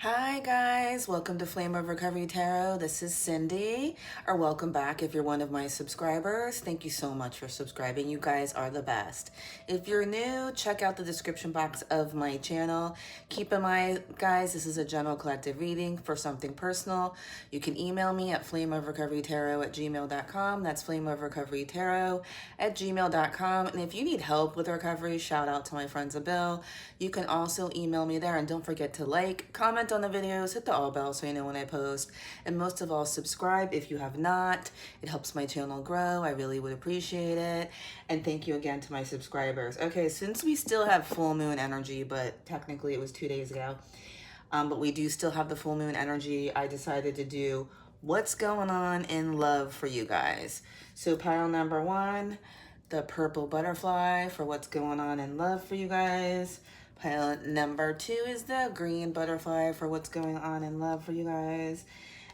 Hi guys, welcome to Flame of Recovery Tarot. This is Cindy, or welcome back if you're one of my subscribers. Thank you so much for subscribing. You guys are the best. If you're new, check out the description box of my channel. Keep in mind, guys, this is a general collective reading for something personal. You can email me at flameofrecoverytarot@gmail.com. That's flameofrecoverytarot@gmail.com. And if you need help with recovery, shout out to my friends of Bill. You can also email me there, and don't forget to like, comment on the videos, hit the all bell so you know when I post, and most of all, subscribe if you have not. It helps my channel grow. I really would appreciate it. And thank you again to my subscribers. Okay, since we still have full moon energy, but technically it was 2 days ago, but we do still have the full moon energy, I decided to do what's going on in love for you guys. So pile number 1, the purple butterfly for what's going on in love for you guys. Pile number 2 is the green butterfly for what's going on in love for you guys.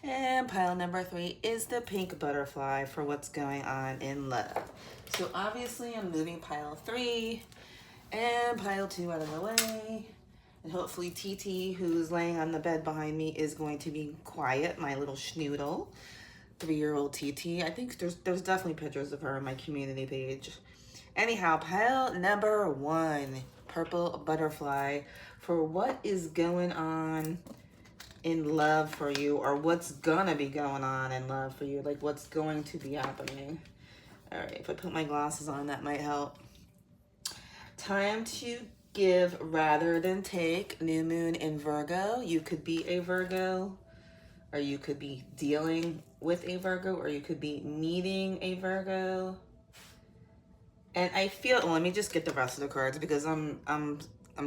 And pile number 3 is the pink butterfly for what's going on in love. So obviously I'm moving pile 3 and pile 2 out of the way. And hopefully TT, who's laying on the bed behind me, is going to be quiet, my little schnoodle. 3-year-old TT. I think there's definitely pictures of her on my community page. Anyhow, pile number 1. Purple butterfly for what is going on in love for you, or what's gonna be going on in love for you, like what's going to be happening. All right, if I put my glasses on, that might help. Time to give rather than take. New moon in Virgo. You could be a Virgo, or you could be dealing with a Virgo, or you could be needing a Virgo. And I feel, let me just get the rest of the cards because I'm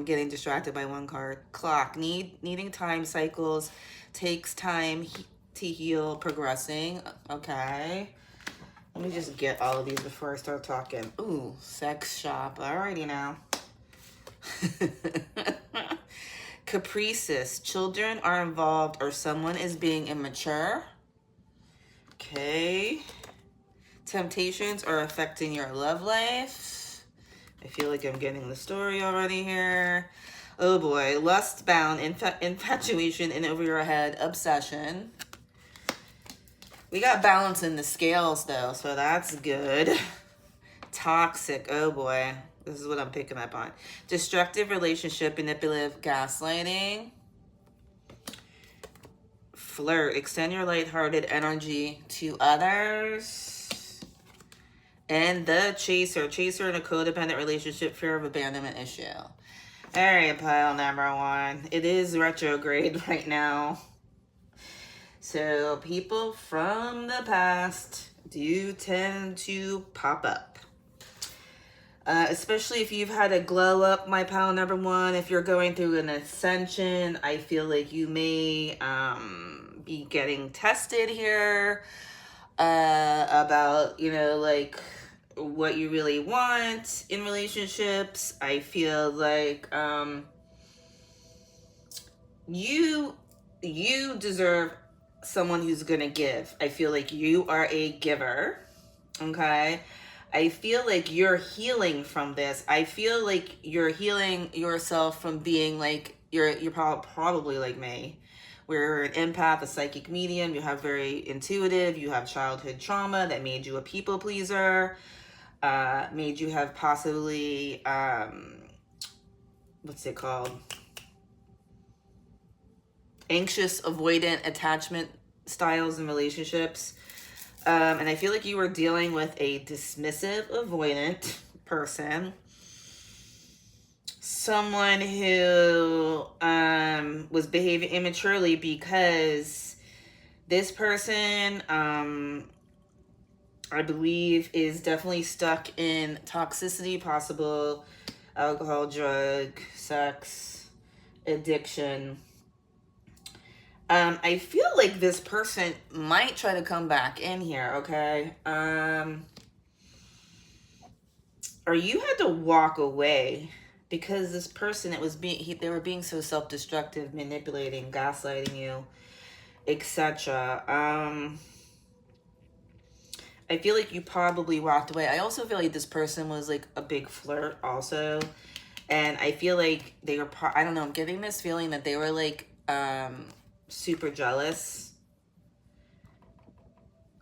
getting distracted by one card. Clock, needing time cycles, takes time to heal, progressing. Okay. Let me just get all of these before I start talking. Ooh, sex shop. Alrighty now. Caprices, children are involved or someone is being immature. Okay. Temptations are affecting your love life. I feel like I'm getting the story already here. Oh boy. Lust-bound, infatuation, in over your head, obsession. We got balance in the scales though, so that's good. Toxic. Oh boy. This is what I'm picking up on. Destructive relationship, manipulative, gaslighting. Flirt. Extend your lighthearted energy to others. And the chaser in a codependent relationship, fear of abandonment issue. All right, pile number 1. It is retrograde right now. So people from the past do tend to pop up. Especially if you've had a glow up, my pile number 1. If you're going through an ascension, I feel like you may be getting tested here about, like what you really want in relationships. I feel like you deserve someone who's gonna give. I feel like you are a giver. Okay. I feel like you're healing from this. I feel like you're healing yourself from being like, you're probably like me, where you're an empath, a psychic medium, you have very intuitive, you have childhood trauma that made you a people pleaser, made you have possibly, what's it called? Anxious, avoidant attachment styles in relationships. And I feel like you were dealing with a dismissive, avoidant person. Someone who was behaving immaturely because this person, I believe, is definitely stuck in toxicity, possible alcohol, drug, sex, addiction. I feel like this person might try to come back in here, okay? Or you had to walk away because this person, they were being so self-destructive, manipulating, gaslighting you, etc. I feel like you probably walked away. I also feel like this person was like a big flirt also. And I feel like they were, I don't know, I'm getting this feeling that they were like super jealous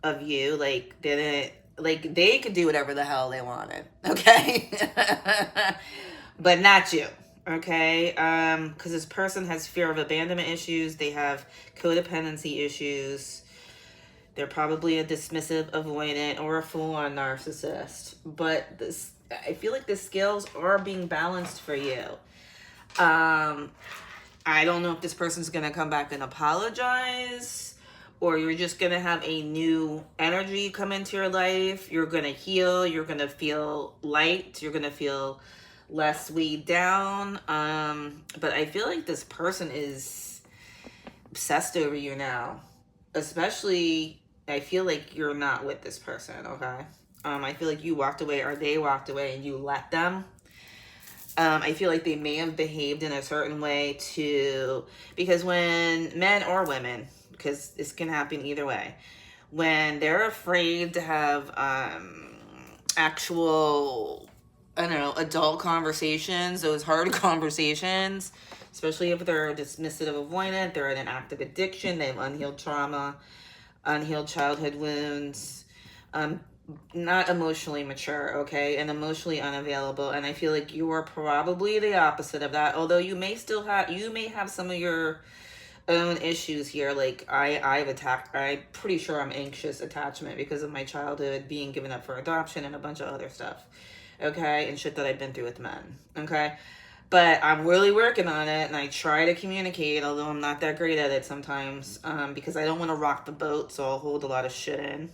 of you. Like, didn't, like, they could do whatever the hell they wanted, okay? But not you, okay? Because this person has fear of abandonment issues. They have codependency issues. They're probably a dismissive, avoidant, or a full-on narcissist. But this, I feel like the scales are being balanced for you. I don't know if this person's going to come back and apologize, or you're just going to have a new energy come into your life. You're going to heal. You're going to feel light. You're going to feel less weighed down. But I feel like this person is obsessed over you now. Especially, I feel like you're not with this person, okay? I feel like you walked away, or they walked away and you let them. I feel like they may have behaved in a certain way too, because when men or women, because this can happen either way, when they're afraid to have actual, I don't know, adult conversations, those hard conversations, especially if they're dismissive, avoidant, they're in an active addiction, they have unhealed trauma, unhealed childhood wounds, not emotionally mature, okay, and emotionally unavailable. And I feel like you are probably the opposite of that, although you may have some of your own issues here. Like I'm pretty sure I'm anxious attachment because of my childhood, being given up for adoption, and a bunch of other stuff, okay, and shit that I've been through with men, okay. But I'm really working on it, and I try to communicate, although I'm not that great at it sometimes, because I don't want to rock the boat, so I'll hold a lot of shit in,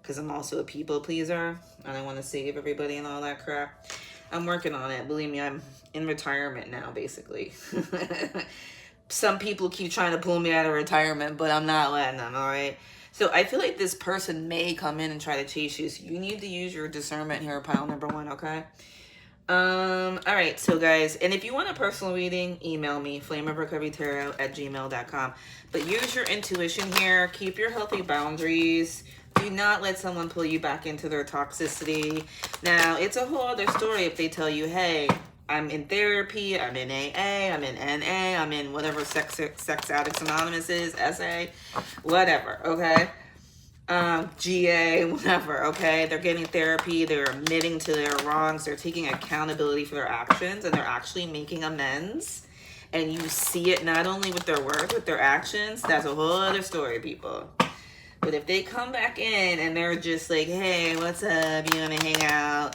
because I'm also a people pleaser, and I want to save everybody and all that crap. I'm working on it. Believe me, I'm in retirement now, basically. Some people keep trying to pull me out of retirement, but I'm not letting them, all right? So I feel like this person may come in and try to chase you, so you need to use your discernment here, pile number one, okay? All right, so guys, and if you want a personal reading, email me, flameofrecoverytarot@gmail.com. But use your intuition here. Keep your healthy boundaries. Do not let someone pull you back into their toxicity. Now, it's a whole other story if they tell you, hey, I'm in therapy, I'm in AA, I'm in NA, I'm in whatever Sex Addicts Anonymous is, SA, whatever, okay? GA, whatever, okay? They're getting therapy, they're admitting to their wrongs, they're taking accountability for their actions, and they're actually making amends. And you see it not only with their words, with their actions. That's a whole other story, people. But if they come back in and they're just like, hey, what's up? You want to hang out?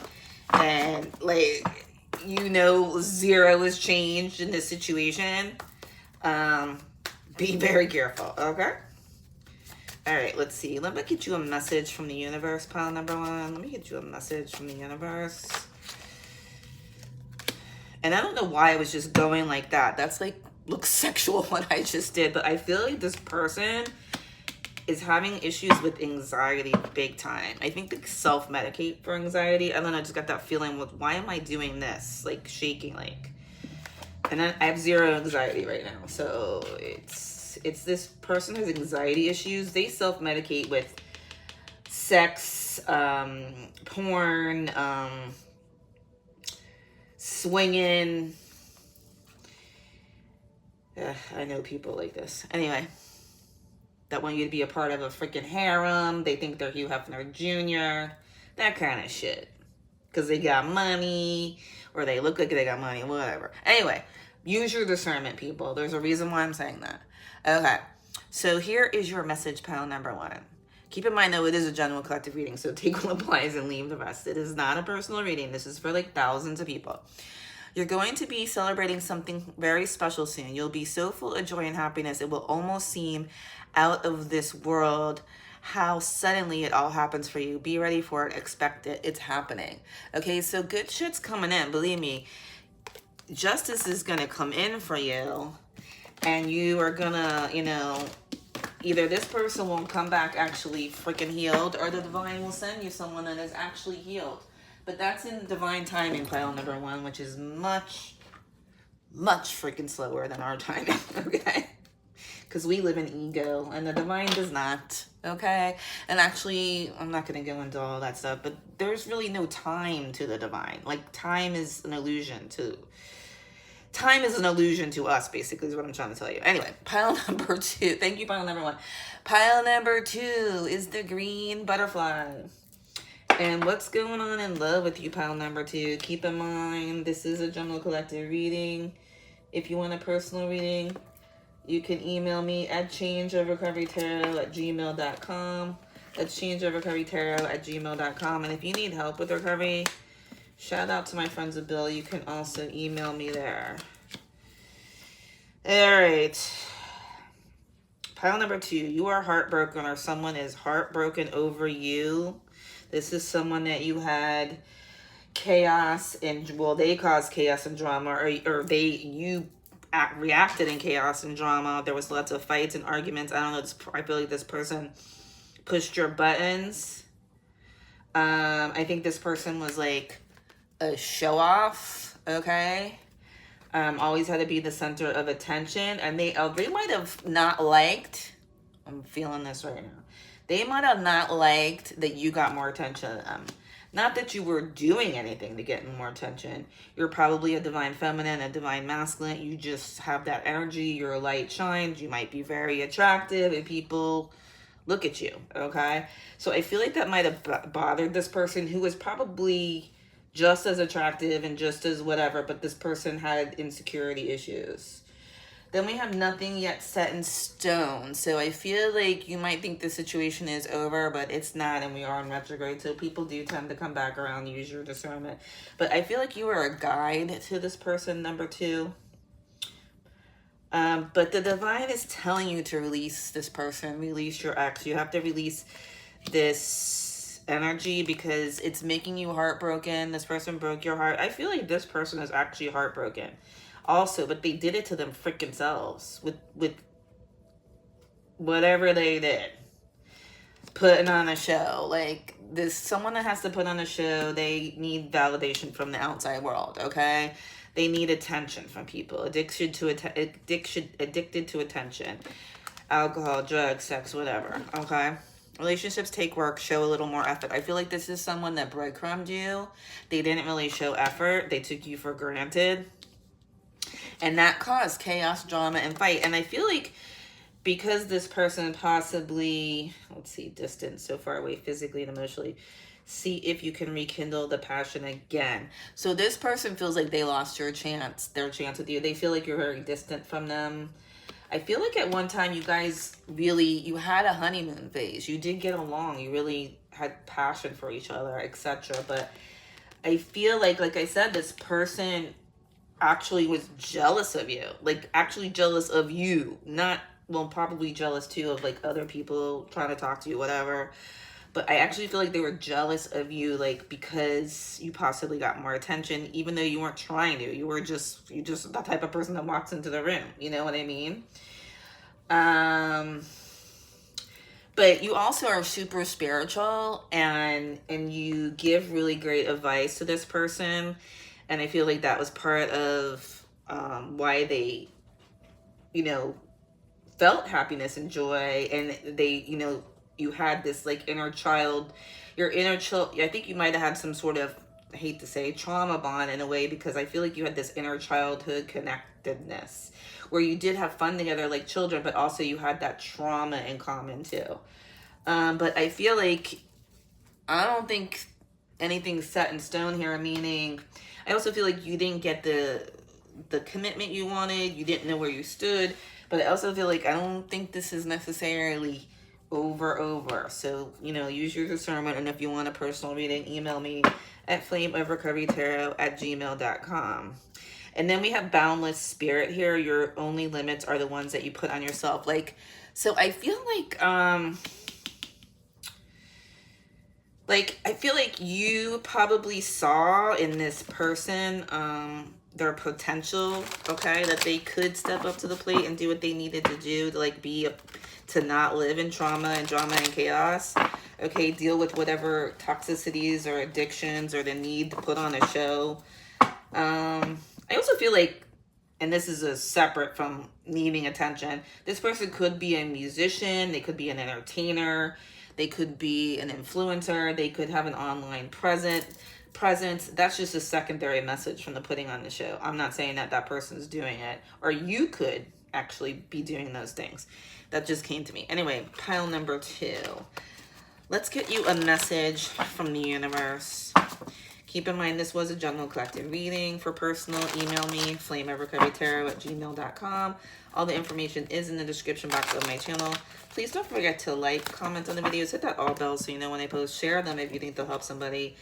And, like, you know, zero has changed in this situation. Be very careful, okay? All right, let's see. Let me get you a message from the universe, pile number one. Let me get you a message from the universe. And I don't know why I was just going like that. That's like, looks sexual what I just did. But I feel like this person is having issues with anxiety big time. I think they self-medicate for anxiety. I don't know, I just got that feeling with, why am I doing this? Like shaking, like. And I have zero anxiety right now. So it's this person has anxiety issues. They self-medicate with sex, porn, swinging. I know people like this. Anyway, that want you to be a part of a freaking harem. They think they're Hugh Hefner Jr. That kind of shit. Because they got money, or they look like they got money, whatever. Anyway, use your discernment, people. There's a reason why I'm saying that. Okay, so here is your message, pile number one. Keep in mind, though, it is a general collective reading, so take what applies and leave the rest. It is not a personal reading. This is for, like, thousands of people. You're going to be celebrating something very special soon. You'll be so full of joy and happiness, it will almost seem out of this world how suddenly it all happens for you. Be ready for it. Expect it. It's happening. Okay, so good shit's coming in. Believe me, justice is going to come in for you. And you are gonna, you know, either this person will come back actually freaking healed, or the divine will send you someone that is actually healed. But that's in divine timing, pile number one, which is much, much freaking slower than our timing, okay? Because we live in ego, and the divine does not, okay? And actually, I'm not going to go into all that stuff, but there's really no time to the divine. Like, time is an illusion, too. time is an illusion to us, basically, is what I'm trying to tell you. Anyway, pile number 2. Thank you, pile number 1. Pile number 2 is the green butterfly. And what's going on in love with you, pile number 2? Keep in mind, this is a general collective reading. If you want a personal reading, you can email me at changeofrecoverytarot@gmail.com. That's changeofrecoverytarot@gmail.com. And if you need help with recovery, shout out to my friends at Bill. You can also email me there. All right. Pile number 2. You are heartbroken, or someone is heartbroken over you. This is someone that you had chaos and, well, they caused chaos and drama, or you reacted in chaos and drama. There was lots of fights and arguments. I don't know. I feel like this person pushed your buttons. I think this person was like a show off. Okay. Always had to be the center of attention, and they might have not liked. I'm feeling this right now. They might have not liked that you got more attention than them. Not that you were doing anything to get more attention. You're probably a divine feminine, a divine masculine. You just have that energy. Your light shines. You might be very attractive, and people look at you, okay? So I feel like that might have bothered this person, who was probably just as attractive and just as whatever, but this person had insecurity issues. Then we have nothing yet set in stone. So I feel like you might think the situation is over, but it's not, and we are in retrograde. So people do tend to come back around, use your discernment. But I feel like you are a guide to this person, number 2. But the divine is telling you to release this person, release your ex. You have to release this energy because it's making you heartbroken. This person broke your heart. I feel like this person is actually heartbroken also, but they did it to them freaking selves with whatever they did, putting on a show. Like, this someone that has to put on a show, they need validation from the outside world, okay? They need attention from people. Addicted to attention, alcohol, drugs, sex, whatever, okay? Relationships take work. Show a little more effort. I feel like this is someone that breadcrumbed you. They didn't really show effort. They took you for granted. And that caused chaos, drama, and fight. And I feel like because this person possibly, distant, so far away physically and emotionally, see if you can rekindle the passion again. So this person feels like they lost their chance with you. They feel like you're very distant from them. I feel like at one time you guys you had a honeymoon phase. You did get along. You really had passion for each other, etc. But I feel like I said, this person actually was jealous of you. Like, actually jealous of you. Not, well, probably jealous too of like other people trying to talk to you, whatever. But I actually feel like they were jealous of you, like, because you possibly got more attention, even though you weren't trying to. You just that type of person that walks into the room. You know what I mean? But you also are super spiritual, and you give really great advice to this person. And I feel like that was part of why they, felt happiness and joy. And they, you had this like inner child, I think you might have had some sort of, I hate to say, trauma bond in a way, because I feel like you had this inner childhood connectedness where you did have fun together like children, but also you had that trauma in common too. But I feel like, I don't think anything's set in stone here, meaning I also feel like you didn't get the commitment you wanted. You didn't know where you stood. But I also feel like I don't think this is necessarily over. So, use your discernment. And if you want a personal reading, email me at flameofrecoverytarot@gmail.com. And then we have boundless spirit here. Your only limits are the ones that you put on yourself. So I feel I feel like you probably saw in this person their potential, okay, that they could step up to the plate and do what they needed to do to not live in trauma and drama and chaos, okay, deal with whatever toxicities or addictions or the need to put on a show. I also feel like, and this is separate from needing attention, this person could be a musician, they could be an entertainer, they could be an influencer, they could have an online presence, presence, that's just a secondary message from the putting on the show. I'm not saying that that person's doing it, or you could actually be doing those things. That just came to me. Anyway, pile number 2. Let's get you a message from the universe. Keep in mind, this was a general collective reading. For personal, email me, flameovercoverytarot@gmail.com. All the information is in the description box of my channel. Please don't forget to like, comment on the videos, hit that all bell so you know when I post. Share them if you think they'll help somebody.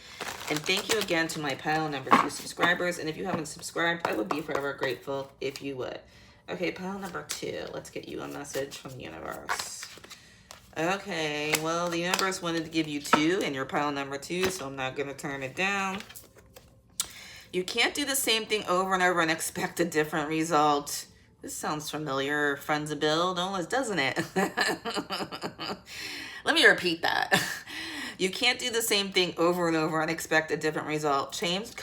And thank you again to my pile number 2 subscribers. And if you haven't subscribed, I would be forever grateful if you would. Okay, pile number 2. Let's get you a message from the universe. Okay, well, the universe wanted to give you 2 in your pile number 2, so I'm not going to turn it down. You can't do the same thing over and over and expect a different result. This sounds familiar, friends of Bill, doesn't it? Let me repeat that. You can't do the same thing over and over and expect a different result. Change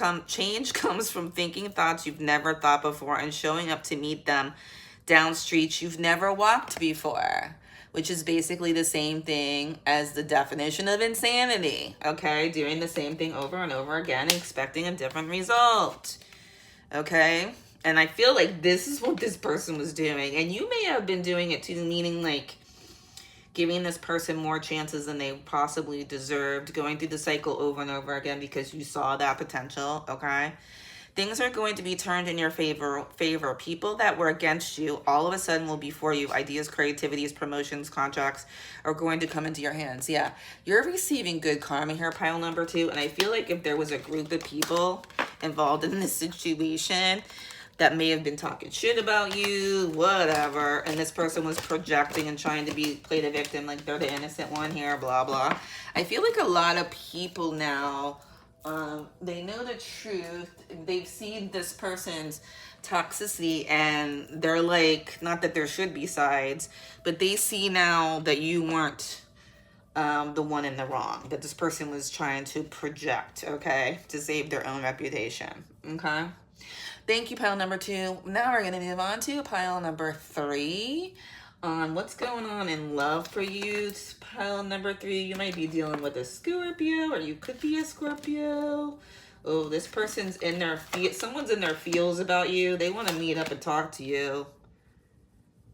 comes from thinking thoughts you've never thought before and showing up to meet them down streets you've never walked before, which is basically the same thing as the definition of insanity, okay? Doing the same thing over and over again and expecting a different result, okay? And I feel like this is what this person was doing. And you may have been doing it too, meaning like giving this person more chances than they possibly deserved, going through the cycle over and over again because you saw that potential, okay? Things are going to be turned in your favor. People that were against you all of a sudden will be for you. Ideas, creativities, promotions, contracts are going to come into your hands. Yeah, you're receiving good karma here, pile number 2. And I feel like if there was a group of people involved in this situation that may have been talking shit about you, whatever, and this person was projecting and trying to play the victim like they're the innocent one here, blah, blah. I feel like a lot of people now, they know the truth. They've seen this person's toxicity and they're like, not that there should be sides, but they see now that you weren't the one in the wrong, that this person was trying to project, okay, to save their own reputation, okay? Thank you, pile number 2. Now we're going to move on to pile number 3. On what's going on in love for you. Pile number 3, you might be dealing with a Scorpio, or you could be a Scorpio. Oh, this person's in their someone's in their feels about you. They want to meet up and talk to you.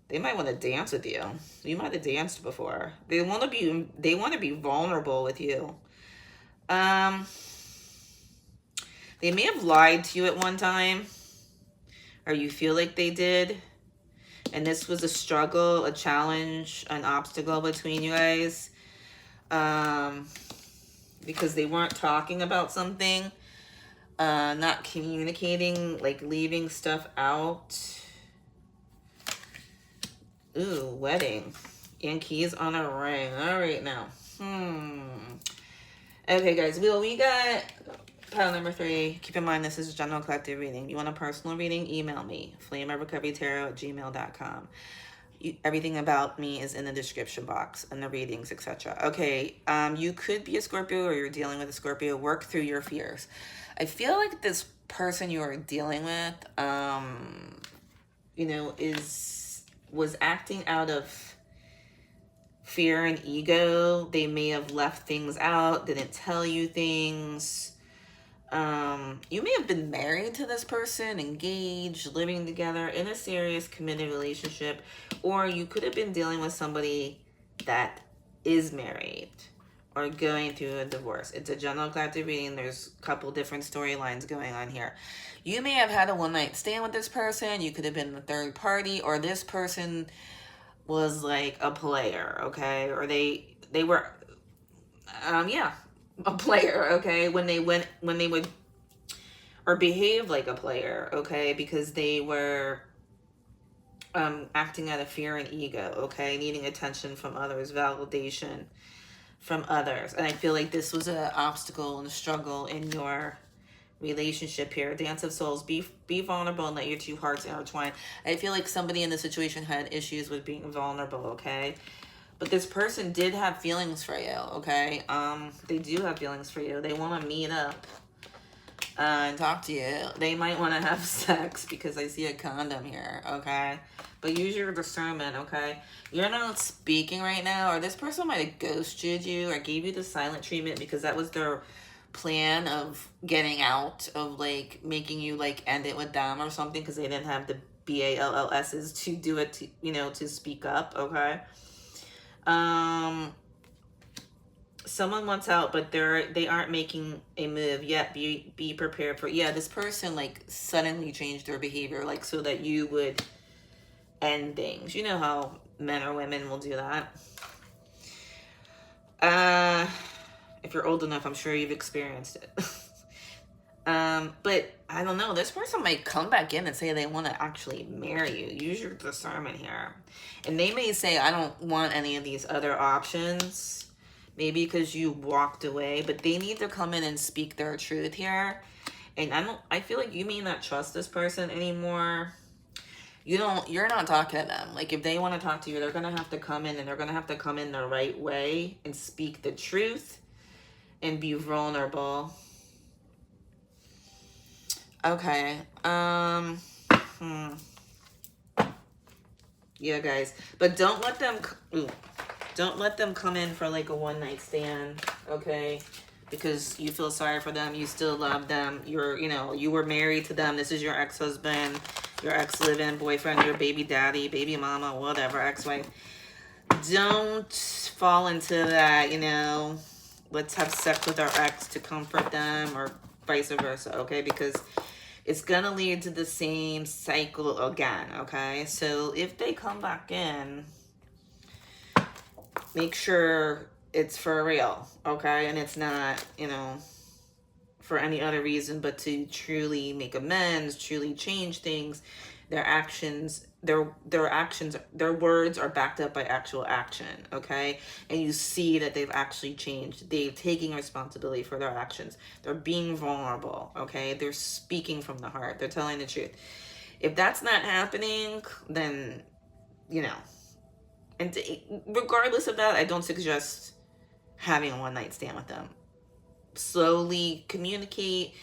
They might want to dance with you. You might have danced before. They want to be vulnerable with you. They may have lied to you at one time, or you feel like they did. And this was a struggle, a challenge, an obstacle between you guys. Because they weren't talking about something. Not communicating, like leaving stuff out. Ooh, wedding. And keys on a ring. All right, now. Okay, guys. Well, we got pile number 3. Keep in mind, this is a general collective reading. You want a personal reading? Email me. flameovercoverytarot@gmail.com. Everything about me is in the description box and the readings, etc. Okay, you could be a Scorpio or you're dealing with a Scorpio. Work through your fears. I feel like this person you are dealing with, was acting out of fear and ego. They may have left things out, didn't tell you things. You may have been married to this person, engaged, living together in a serious committed relationship, or you could have been dealing with somebody that is married or going through a divorce. It's a general collective reading. There's a couple different storylines going on here. You may have had a one-night stand with this person. You could have been the third party, or this person was like a player, okay? Or they were, a player, okay? When they would, or behave like a player, okay? Because they were acting out of fear and ego, okay? Needing attention from others, validation from others. And I feel like this was an obstacle and a struggle in your relationship here. Dance of Souls, be vulnerable and let your two hearts intertwine. I feel like somebody in the situation had issues with being vulnerable, okay? But this person did have feelings for you, okay? They do have feelings for you. They want to meet up and talk to you. They might want to have sex because I see a condom here, okay? But use your discernment, okay? You're not speaking right now, or this person might have ghosted you or gave you the silent treatment because that was their plan of getting out of like making you like end it with them or something because they didn't have the BALLS's to do it to, you know, to speak up. Okay. Someone wants out, but they aren't making a move yet. Be prepared for, yeah, this person like suddenly changed their behavior like so that you would end things. You know how men or women will do that. If you're old enough, I'm sure you've experienced it. But I don't know, this person might come back in and say they want to actually marry you. Use your discernment here. And they may say, I don't want any of these other options. Maybe because you walked away, but they need to come in and speak their truth here. And I feel like you may not trust this person anymore. You're not talking to them. Like if they want to talk to you, they're going to have to come in, and they're going to have to come in the right way and speak the truth and be vulnerable. Okay. Yeah, guys, but don't let them come in for like a one-night stand, okay? Because you feel sorry for them, you still love them, you were married to them, this is your ex-husband, your ex-live-in boyfriend, your baby daddy, baby mama, whatever, ex-wife. Don't fall into that, let's have sex with our ex to comfort them or vice versa, okay? Because it's gonna lead to the same cycle again, okay? So if they come back in, make sure it's for real, okay? And it's not, for any other reason but to truly make amends, truly change things. Their actions, their words are backed up by actual action, okay? And you see that they've actually changed. They're taking responsibility for their actions. They're being vulnerable, okay? They're speaking from the heart. They're telling the truth. If that's not happening, then, and regardless of that, I don't suggest having a one-night stand with them. Slowly communicate.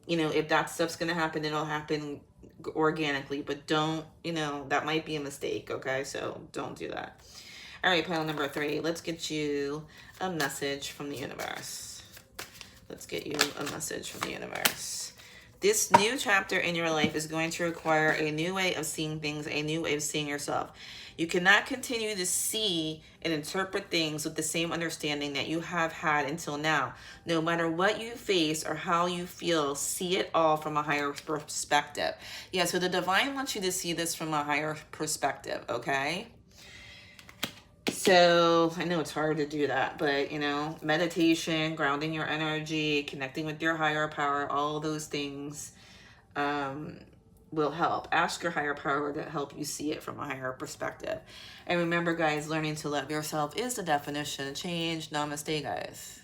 If that stuff's going to happen, it'll happen organically. But don't, that might be a mistake, okay? So don't do that. All right, pile number 3. Let's get you a message from the universe. Let's get you a message from the universe. This new chapter in your life is going to require a new way of seeing things, a new way of seeing yourself. You cannot continue to see and interpret things with the same understanding that you have had until now. No matter what you face or how you feel, see it all from a higher perspective. Yeah, so the divine wants you to see this from a higher perspective, okay? So I know it's hard to do that, but meditation, grounding your energy, connecting with your higher power, all those things will help. Ask your higher power to help you see it from a higher perspective. And remember, guys, learning to love yourself is the definition of change. Namaste, guys.